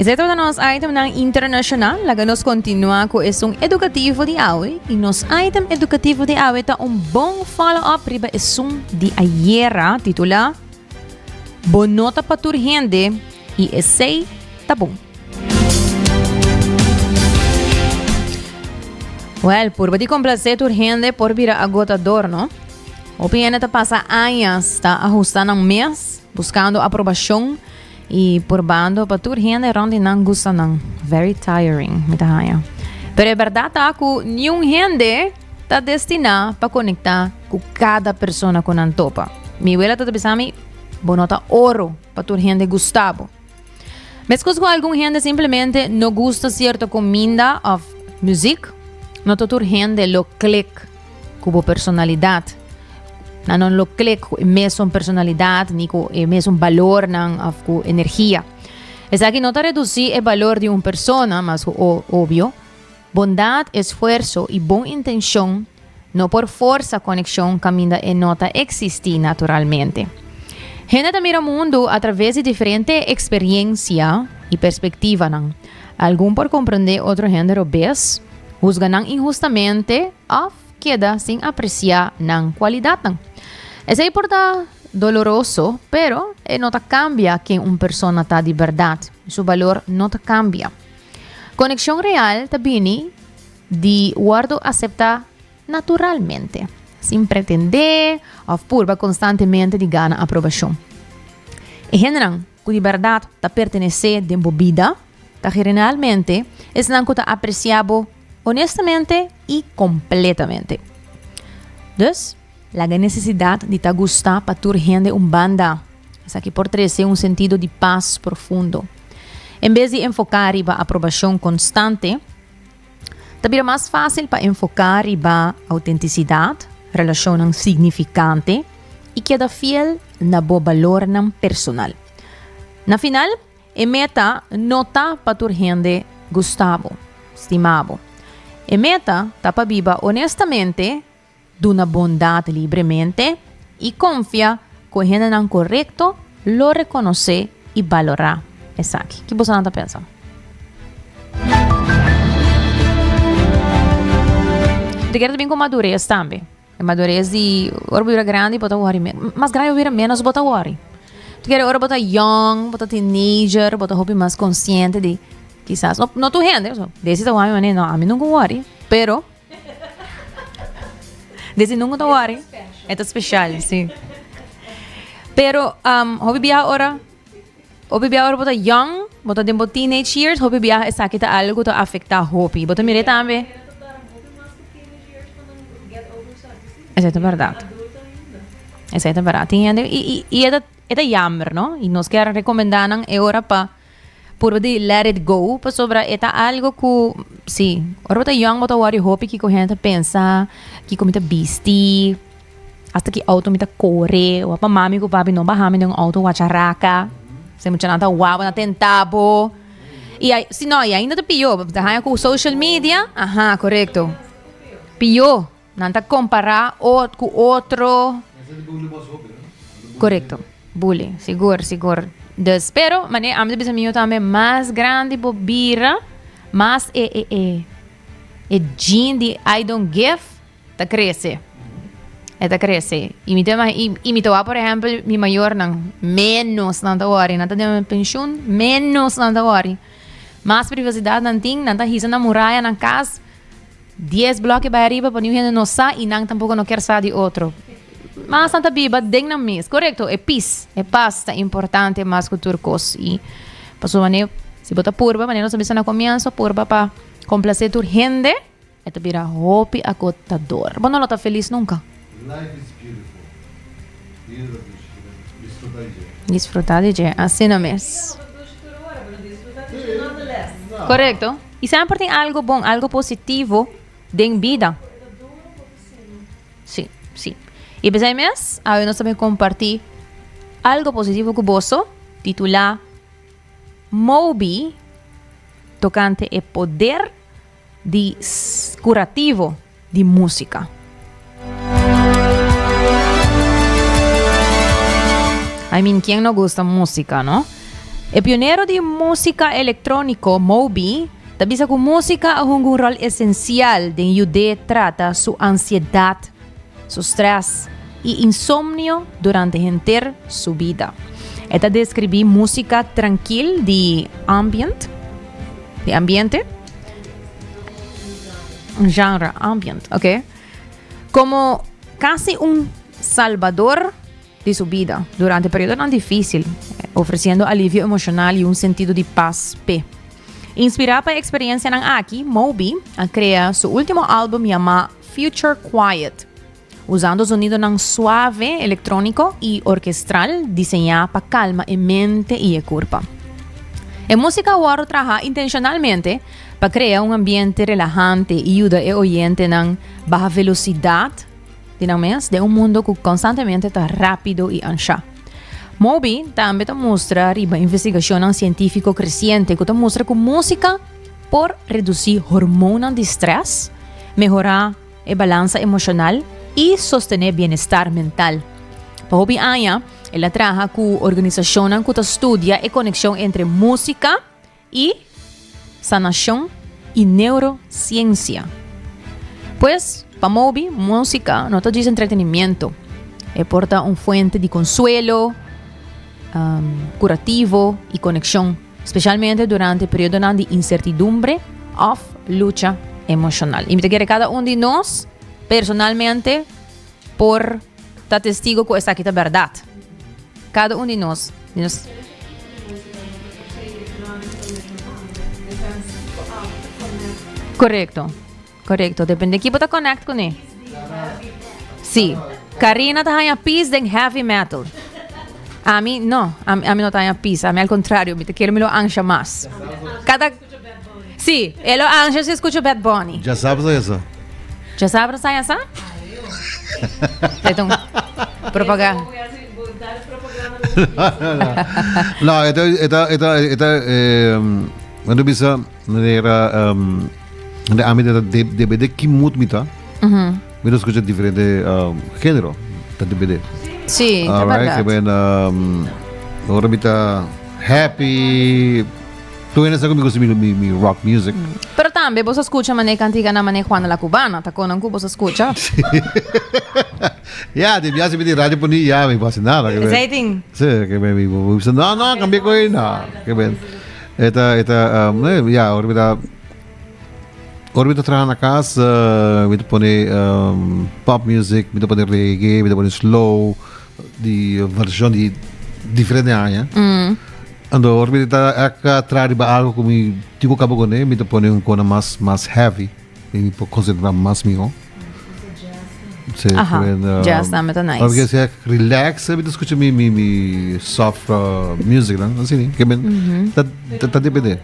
Ito na nos item ng international, laga nos continua ko isong edukativo di awe, e nos item edukativo di awe ta bong follow-up riba isong di ayera, titula Bonota paturhende e essay tabong. Well, purba di complacer turhende por vira agotador, no? Opinião ta pasa años ta ajustando ng mes, buscando aprobação e por bando patur gente rondi nang gusta nang very tiring mitahaya. Pero é verdade ako nenhum gente tá destinado para conectar com cada pessoa com an topa. Mi abuela tá bisami bonota oro patur gente gustavo. Mas com algum gente simplesmente não gusta certa comida of music, não totur gente lo click com personalidade. Na non lo click com a mesma personalidade, nem com o mesmo valor com energia. Essa aqui não está reduzir o valor de uma pessoa, mas óbvio, bondade, esforço e boa intenção, não por força conexão, caminha e nota existir naturalmente. Gente mira o mundo através de diferentes experiências e perspectivas. Algum por compreender outro gente obes, juzgam injustamente ou queda sem apreciar a qualidade. Esse é importante, doloroso, pero não cambia quem uma pessoa está de verdade. Seu valor não cambia. Conexão real também de guardo aceitar naturalmente, sem pretender ou purba constantemente de ganhar aprovação. E general, que de verdade está pertencer de vida, está generalmente é não que está apreciado honestamente e completamente. Dus, la necessidade de estar gostar para tur gente banda. Isso aqui por trazer sentido de paz profundo. Em vez de enfocar em a aprovação constante, também é mais fácil para enfocar em a autenticidade, relação significante e queda fiel na boa valor personal. Na final, a meta não está para tur gente gostavo, estimado. A meta está para viver honestamente, duna bondade livremente e confia que o gente não correto lo reconoce e valorar. Essa aqui. Que você não está pensando? Eu quero também com madurez também. A madurez de orbira grande bota worry menos. Mais grande orbira menos bota worry. Tu quer ora bota young, bota teenager, bota hobby mais consciente de quizás no tu gente, desse tá worry, não, a mim nunca worry, pero desse nunca tá worry. É especial, sim. Pero hobby biya ora bota young, bota tempo teenage years, hobby biya esa kita algo to afecta hobby. Bota mire tambe. Essa é a verdade. Essa é a verdade. E é jammer, não? E nós queremos recomendar não é hora para por de let it go, para sobre é algo que sim, ora bota young bota worry hobby que corrente pensa, que comita beastie, hasta que auto mita corre, ou para mami com papi não bahami ng auto wacharaca. Se mucha nata guapa na tentabo. Y ahí no te pilló. Deja con social media. Ajá, correcto. Pilló. Nanta comparar con otro. Correcto. Bullying. Seguro. Pero, mané, a mí me parece también más grande bobira. Más gene de I don't give. Te crece. Esta crece. Y mi toa, por ejemplo, mi mayor, menos nanta wari. Nanta de pensión, menos nanta wari. Más privacidade não tem, não tá risando na muralha na casa, 10 bloques para arriba, para ninguém não sair e não tampouco não quer sair de outro. Mas não tá biba, den na mês, correto? É peace, é paz, é importante mais que turcos. E passou maneiro, se botar purba, maneiro não sabe na começo, purba para complacer tua gente, é te virar hopi acotador. Bom, não tá feliz nunca. Life is beautiful. Desfrutar de dia, assim não mesmo. Correcto. Y siempre tem algo bom, algo positivo en vida. Sí. Y pensei mes, ahora nós também compartir algo positivo com você, titular Moby, tocante o poder de curativo de música. ¿Quién no gusta música, no? El pionero de música electrónico, Moby, dice que música es un rol esencial de ayudar a tratar su ansiedad, su estrés y insomnio durante entera su vida. Esta describe música tranquila de ambiente, un genre ambient, ¿ok? Como casi un salvador de su vida durante el periodo tan difícil, ofreciendo alivio emocional y un sentido de paz. Inspirado por la experiencia en aquí, Moby crea su último álbum llamado Future Quiet, usando sonido suave, electrónico y orquestral diseñado para calma en mente y en cuerpo. La música ahora trabaja intencionalmente para crear un ambiente relajante y ayuda al oyente en baja velocidad de un mundo que constantemente está rápido y ansia. Moby también te muestra una investigación científica creciente que te muestra que música por reducir hormonas de estrés, mejorar el balance emocional y sostener bienestar mental. Moby ella trabaja con organizaciones que estudian la conexión entre música y sanación y neurociencia. Pues, para Moby, música no te dice entretenimiento. Porta una fuente de consuelo, curativo y conexión, especialmente durante el periodo de incertidumbre o lucha emocional. Y me quiere cada uno de nosotros, personalmente, por estar testigo que esta aquí es verdad. Cada uno de nosotros. Correcto. Depende de quién te conecta con él. Sí. Karina está en peace en heavy metal. A mí no está en peace. A mí al contrario, me quiero me lo ansia más. Sí, él lo ansia se escucha Bad Bunny. Já sabes essa? Já sabes essa? Então, propaganda. Não, ano bisa nera na amin da DVD que muito mita. Menos escucha diferente género da DVD. Sí, é verdade. Que ben agora mita happy. Tu ainda sabe que mi rock music. Pero también vos escuchas mané cantiga na mané Juana la Cubana, ta con angu vos escucha. Ya, de viaje me de radio poni ya me pasa nada. Exciting. Sí, que me no, cambié coi na. Que ben. Eta ya, ahora me trabaja na casa, me pone pop music, me pone reggae, me pone slow, di versão de diferente área. Ando orbita está atrás de algo como tipo cabo com ele, me pone coisa mais heavy, me pode concentrar mais melhor. Jazz também tá nice. Porque se relax, me escuta mi soft music, não? Assim, que bem, tá depende.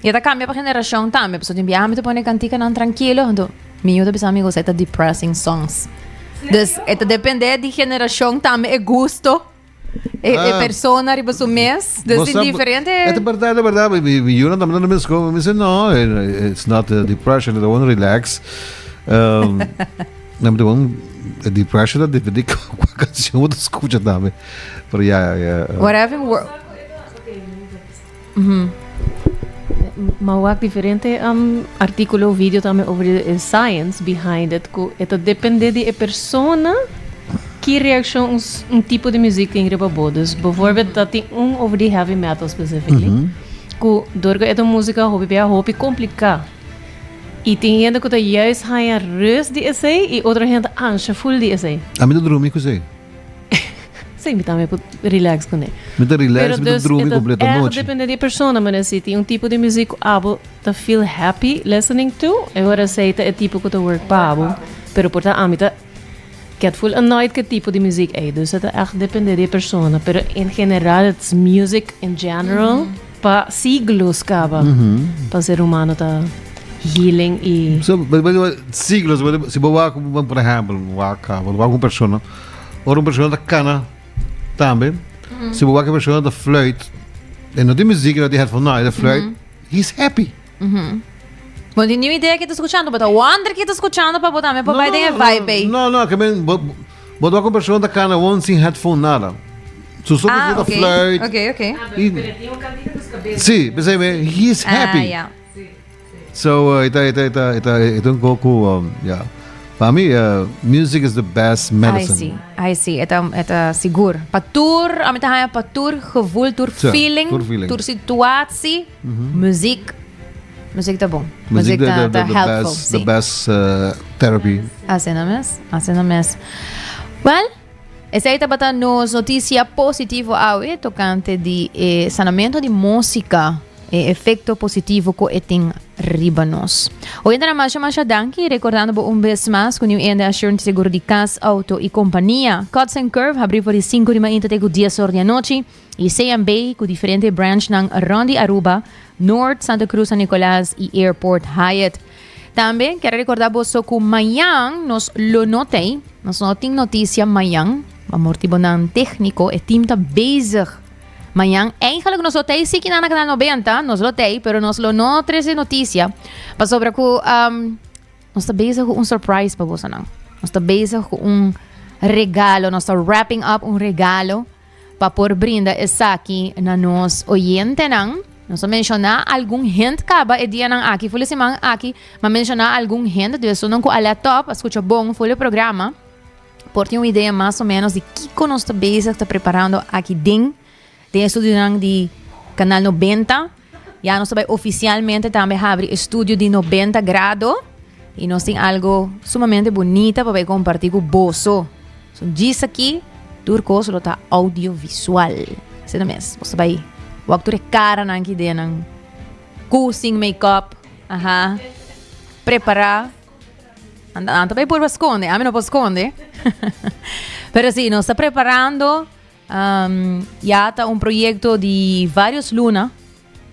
E esta cambia para geração também, pessoal de viajar me pone cantica não tranquilo, então meu de pessoal amigos depressing songs. Então, esta depende de geração também, é gosto. persona riba su mes, dus indiferente. É verdade, é verdade. Eu não também não me escovo, me disse, não, it's not depression, I want to relax. Não, depression é depende com a canção que escuta também. Pero Whatever Mawak diferente artículo, vídeo também over the science behind it. Ito depende de persona que reação tipo de música tem para bodas. Bijvoorbeeld dat tem over the heavy metal specifically. Que door ito música hobby complicada. E tem gente que juist gaan rust die essay e outra gente ansia full die essay. A mim do dormir com você. Sim, me também relax com ele. Me dá relax, me dá dormir completamente. Depende da pessoa, mas se tem tipo de música abo to feel happy listening to, agora sei é tipo que to work pa abo, pero por ta amita get full annoyed que tipo de música é, dus het echt depende da pessoa, pero in general it's music in general pa siglos caba, pa ser humano ta healing e siglos, se boa como por exemplo, uma pessoa, ou uma pessoa da cana também, se boa que pessoa da flauta, e não tem música não tem head van da flauta, he's happy. Bom, tem nenhuma ideia que está escutando, mas o Wander que está escutando para botar, mas para vai ter vibe. Não, que bem, botar com pessoa da cana, não sem headphone nada. So da flauta. Ok. Sim, percebe? He's happy. Yeah. So ito um pouco, para mim, music is the best medicine. I see. Eta seguro. Patur, amit haya patur, gevoel, tur feeling, tur situatie, muziek tá bom. Muziek tá helpful. The best therapy. Assim na mes. Well, essa aí tá batendo nos notícia positivo tocante de sanamento de música. Efeito positivo que tem riba nós. Hoje na mais danke, recordando vez mais que o ainda Assurance Seguro de Casa, Auto e Companhia. Cuts and Curve abriu por 5 de manhã até 10 horas da noite. E CMB com diferentes branch ng Rondi Aruba, North Santa Cruz, San Nicolás e Airport Hyatt. Também quero recordar você que amanhã nós lo notei, nós não tem notícia amanhã, vamos tipo ng técnico, e team tá bezig. Manhã, eigenlijk nós lotei, sim que na canal 90, nós lotei, pero nós lo não trouxe notícia. Mas sobre que nós está bezig com surprise para você não. Nós está bezig com regalo, nós está wrapping up regalo para por brinda essa aqui na nós oyente não. Nós mencionar algum gente caba e dia não aqui, foi semana aqui, mas mencionar algum gente, de isso não com a top, escuta bom, foi o programa. Por ter uma ideia mais ou menos de que nós está bezig, está preparando aqui dentro. Tem estúdio de Canal 90. Já nós também oficialmente também abrir estúdio de 90 graus. E nós temos algo sumamente bonito para compartilhar com você. So, diz aqui, turco só está audiovisual. Assim mesmo. Você vai ter cara aqui dentro. Cusing, make-up. Preparar. Anda também por esconde. A mim não posso esconder. Pero sim, nós estamos preparando. Já está projeto de vários lunas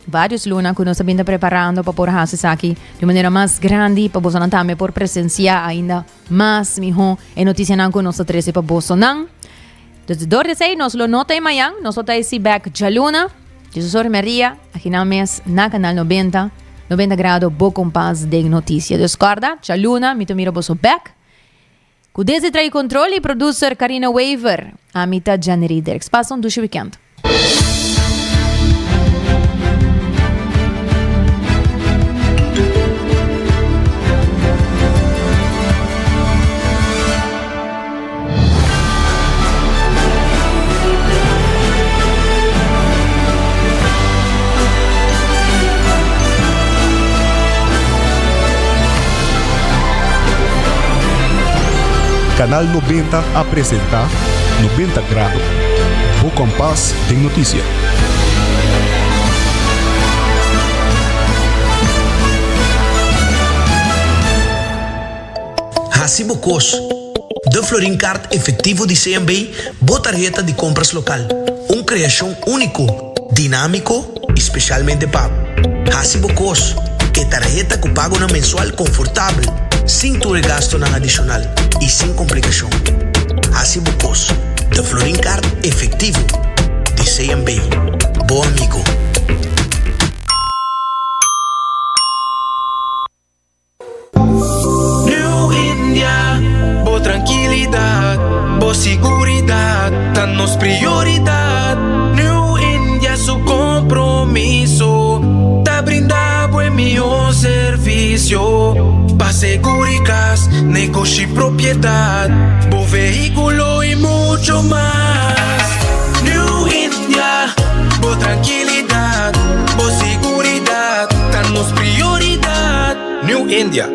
que nós estamos preparando para por fazer aqui de maneira mais grande para você também por presenciar ainda mais melhor e notícia não que nós trazemos para você não. Desde 2 nós lo nota amanhã, nós está esse back de luna, Jesus Maria, aqui na mês na canal 90 graus, bom compás de notícia. Descorda, de luna, me mira você back. Com desse trai controle, producer Karina Waver, a mitad de janeiro. Passam do weekend. Canal 90 apresenta 90 graus. O compás de notícia. Hacibocos. De Florincard efetivo de CMB, botarjeta de compras local. Criação único, dinâmico, especialmente pago. Hacibocos. Que tarjeta que pago na mensual confortável. Sem tu gasto na adicional e sem complicação. Hacibocos, de Florin Card efectivo de CMB. Bom amigo. New India, bo tranquilidad, bo seguridad, danos prioridad. New India, su compromiso, te brinda buen mejor servicio. Pa seguridad, negocio y propiedad, bo vehículo y mucho más. New India, bo tranquilidad, bo seguridad, danos prioridad. New India.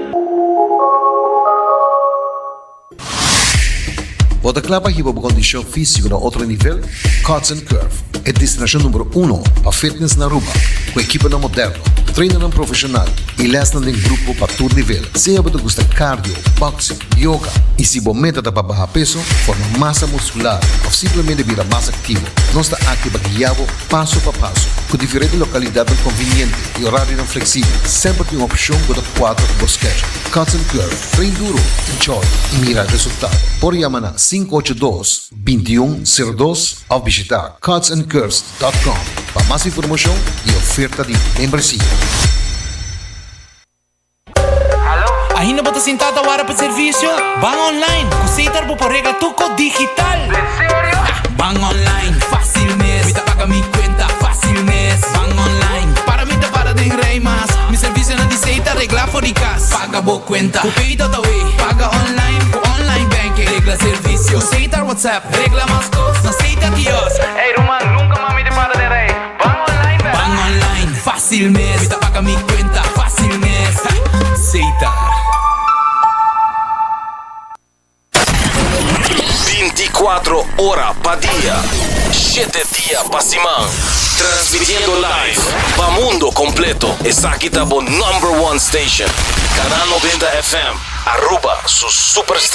Bota clapa hiba bu condição física na outro nível? Cuts and Curve é destinação número 1 para fitness na Aruba, com equipa na moderno, treino profissional e lesson em grupo para todo nível. Seja você gosta cardio, boxing, yoga e se você meta para baixar peso, formar massa muscular ou simplesmente virar mais ativo, nós estamos aqui para guiá-lo passo a passo, com diferentes localidades convenientes e horários flexíveis. Sempre tem uma opção para 4 bosquetes. Cuts and Curve, treino duro, enjoy e mira resultado. Por chamar 582-2102 ou visitar cutsandcurves.com para mais informação e oferta de membresia. Ainda bota sentada hora para serviço? Van online, aceitar por regla tuco digital. ¿En serio? Van online, fácil mes. Me paga mi cuenta, fácil mes. Van online, para mí te para de rey más. Mi servicio no dice regla fóricas. Paga por cuenta, tu pedido away. Paga online, online banking. Regla servicio, aceitar WhatsApp. Regla más cosas, aceita Dios. Hey Roman, nunca mami te para de rey. Van online, van online, fácil mes. Me paga mi cuenta, fácil mes. Aceitar. 24 horas pa dia, 7 dias pa semana. Transmitiendo live pa mundo completo. Essa aqui tá bo #1 station. Canal 90 FM. Aruba, su superstar.